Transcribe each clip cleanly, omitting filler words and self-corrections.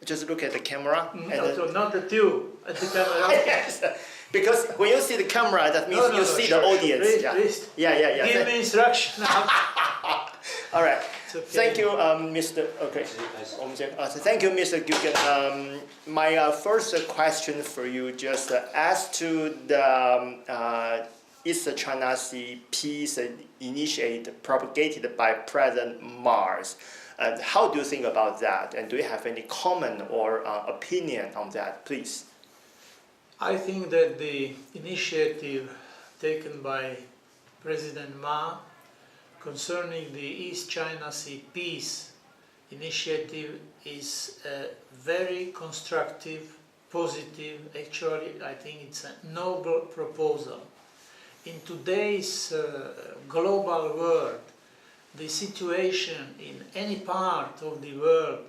Just look at the camera. No, so not at you, at the camera. Yes, because when you see the camera, that means you see the audience. Please. Yeah. Give me instruction now. All right. Okay. Thank you, Mr. Okay. Thank you, Mr. Kukan. My first question for you, just as to the East China Sea peace initiative propagated by President Mars. How do you think about that? And do you have any comment or opinion on that, please? I think that the initiative taken by President Ma concerning the East China Sea peace initiative is a very constructive, positive, actually I think it's a noble proposal. In today's global world, the situation in any part of the world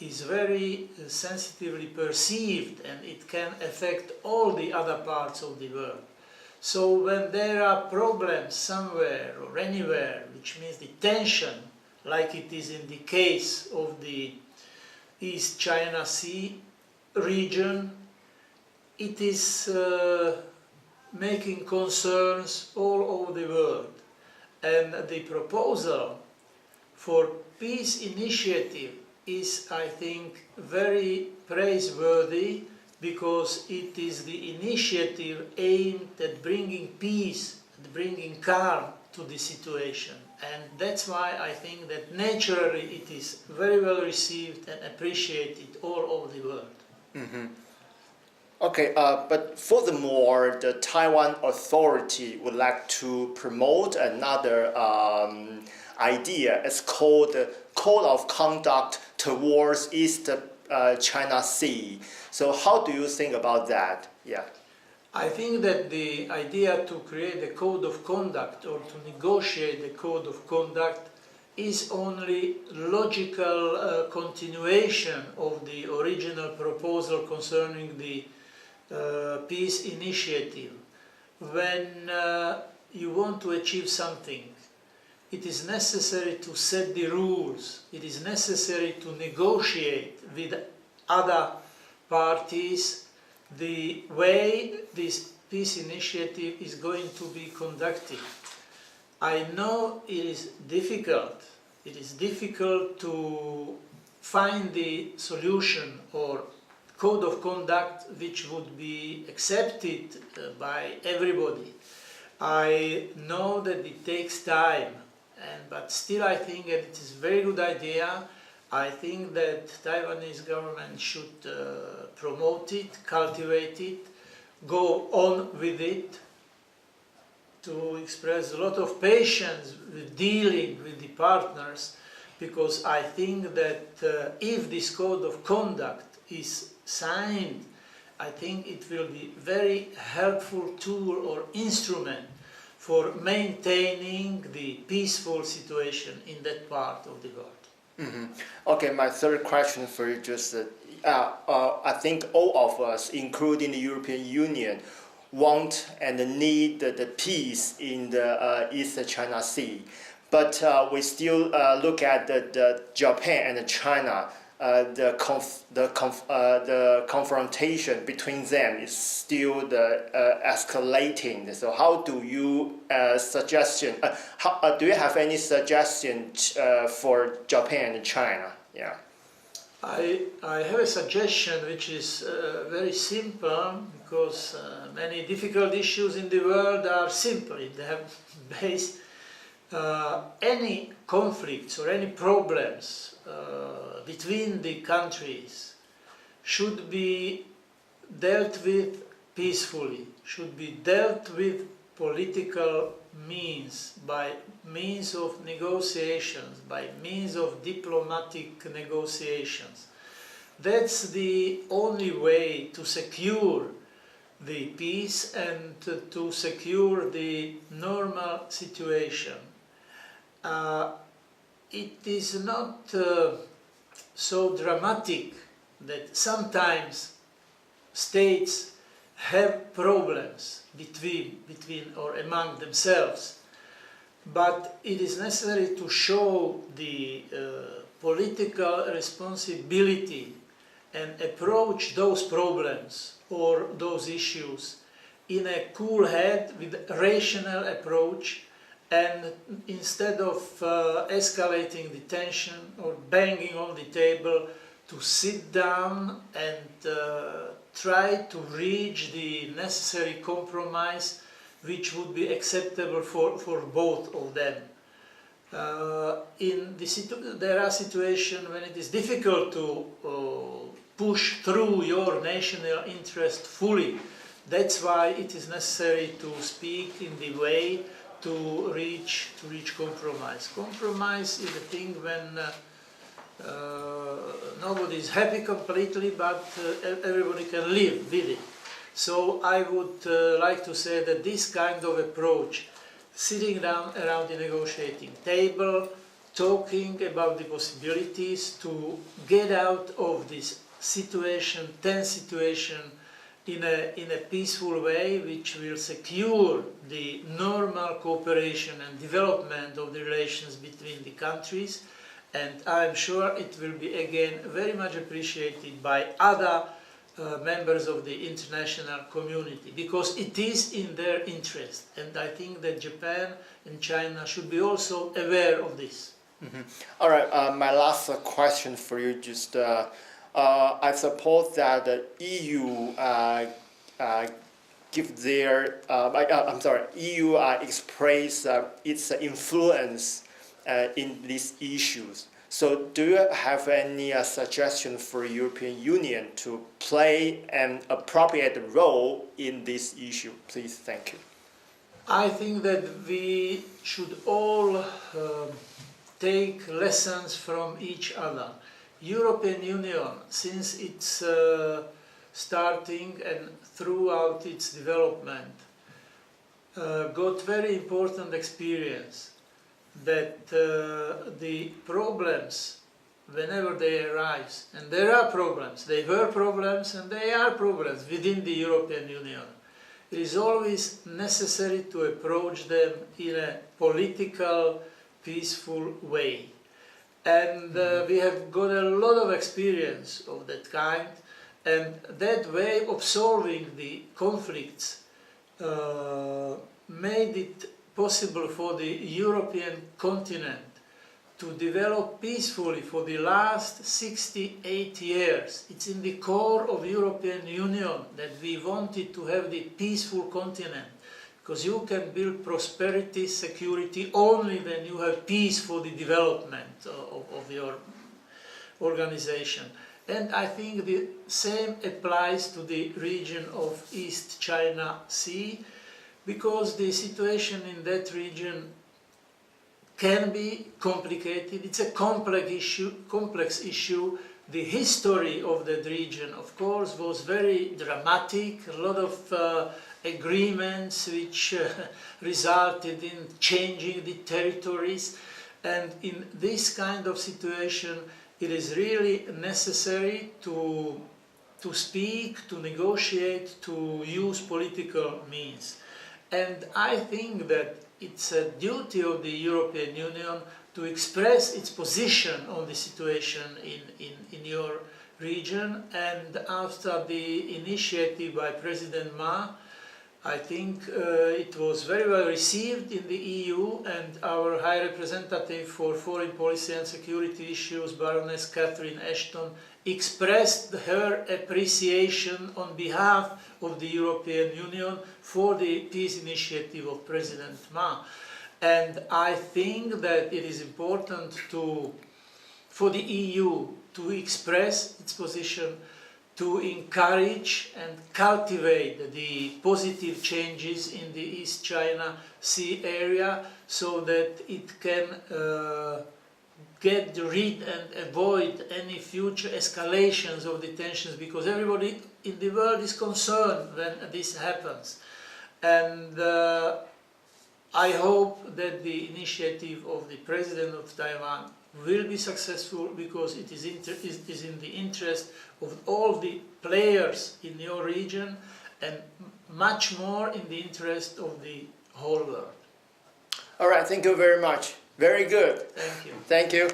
is very sensitively perceived, and it can affect all the other parts of the world. So when there are problems somewhere or anywhere, which means the tension, like it is in the case of the East China Sea region, it is making concerns all over the world. And the proposal for peace initiative is, I think, very praiseworthy, because it is the initiative aimed at bringing peace, at bringing calm to the situation. And that's why I think that naturally it is very well received and appreciated all over the world. Mm-hmm. Okay, but furthermore, the Taiwan Authority would like to promote another idea. It's called the Code of Conduct towards East China Sea. So how do you think about that? Yeah. I think that the idea to create a code of conduct or to negotiate the code of conduct is only logical continuation of the original proposal concerning the peace initiative. When you want to achieve something, it is necessary to set the rules, it is necessary to negotiate with other parties the way this peace initiative is going to be conducted. I know it is difficult to find the solution or code of conduct which would be accepted by everybody. I know that it takes time, but still I think that it is a very good idea. I think that Taiwanese government should promote it, cultivate it, go on with it, to express a lot of patience with dealing with the partners, because I think that if this code of conduct is signed, I think it will be a very helpful tool or instrument for maintaining the peaceful situation in that part of the world. Mm-hmm. Okay, my third question for you, just I think all of us, including the European Union, want and need the peace in the East China Sea, but we still look at the Japan and China. The confrontation between them is still escalating. So how do you do you have any suggestion for Japan and China? Yeah. I have a suggestion which is very simple, because many difficult issues in the world are simple. They have base. Any conflicts or any problems between the countries should be dealt with peacefully, should be dealt with political means, by means of negotiations, by means of diplomatic negotiations. That's the only way to secure the peace and to secure the normal situation. It is not so dramatic that sometimes states have problems between or among themselves, but it is necessary to show the political responsibility and approach those problems or those issues in a cool head with a rational approach, and instead of escalating the tension or banging on the table, to sit down and try to reach the necessary compromise which would be acceptable for both of them. There are situations when it is difficult to push through your national interest fully. That's why it is necessary to speak in the way to reach compromise. Compromise is a thing when nobody is happy completely, but everybody can live with it. So I would like to say that this kind of approach, sitting down around the negotiating table, talking about the possibilities to get out of this situation, tense situation, in a peaceful way, which will secure the normal cooperation and development of the relations between the countries. And I'm sure it will be again very much appreciated by other members of the international community, because it is in their interest, and I think that Japan and China should be also aware of this. Mm-hmm. All right, my last question for you, just I suppose that the EU give their EU express its influence in these issues. So do you have any suggestion for European Union to play an appropriate role in this issue? Please, thank you. I think that we should all take lessons from each other. European Union, since its starting and throughout its development, got very important experience that the problems, whenever they arise, and there are problems, they were problems and they are problems within the European Union, it is always necessary to approach them in a political, peaceful way. And we have got a lot of experience of that kind, and that way of solving the conflicts made it possible for the European continent to develop peacefully for the last 68 years. It's in the core of European Union that we wanted to have the peaceful continent, because you can build prosperity, security only when you have peace for the development of your organization. And I think the same applies to the region of East China Sea, because the situation in that region can be complicated. It's a complex issue. The history of that region, of course, was very dramatic. A lot of agreements which resulted in changing the territories. And in this kind of situation, it is really necessary to speak, to negotiate, to use political means. And I think that it's a duty of the European Union to express its position on the situation in your region. And after the initiative by President Ma, I think it was very well received in the EU, and our High Representative for Foreign Policy and Security Issues, Baroness Catherine Ashton, expressed her appreciation on behalf of the European Union for the peace initiative of President Ma. And I think that it is important for the EU to express its position, to encourage and cultivate the positive changes in the East China Sea area, so that it can get rid and avoid any future escalations of the tensions, because everybody in the world is concerned when this happens. And I hope that the initiative of the President of Taiwan will be successful, because it is in the interest of all the players in your region, and much more in the interest of the whole world. All right, thank you very much. Very good. Thank you. Thank you.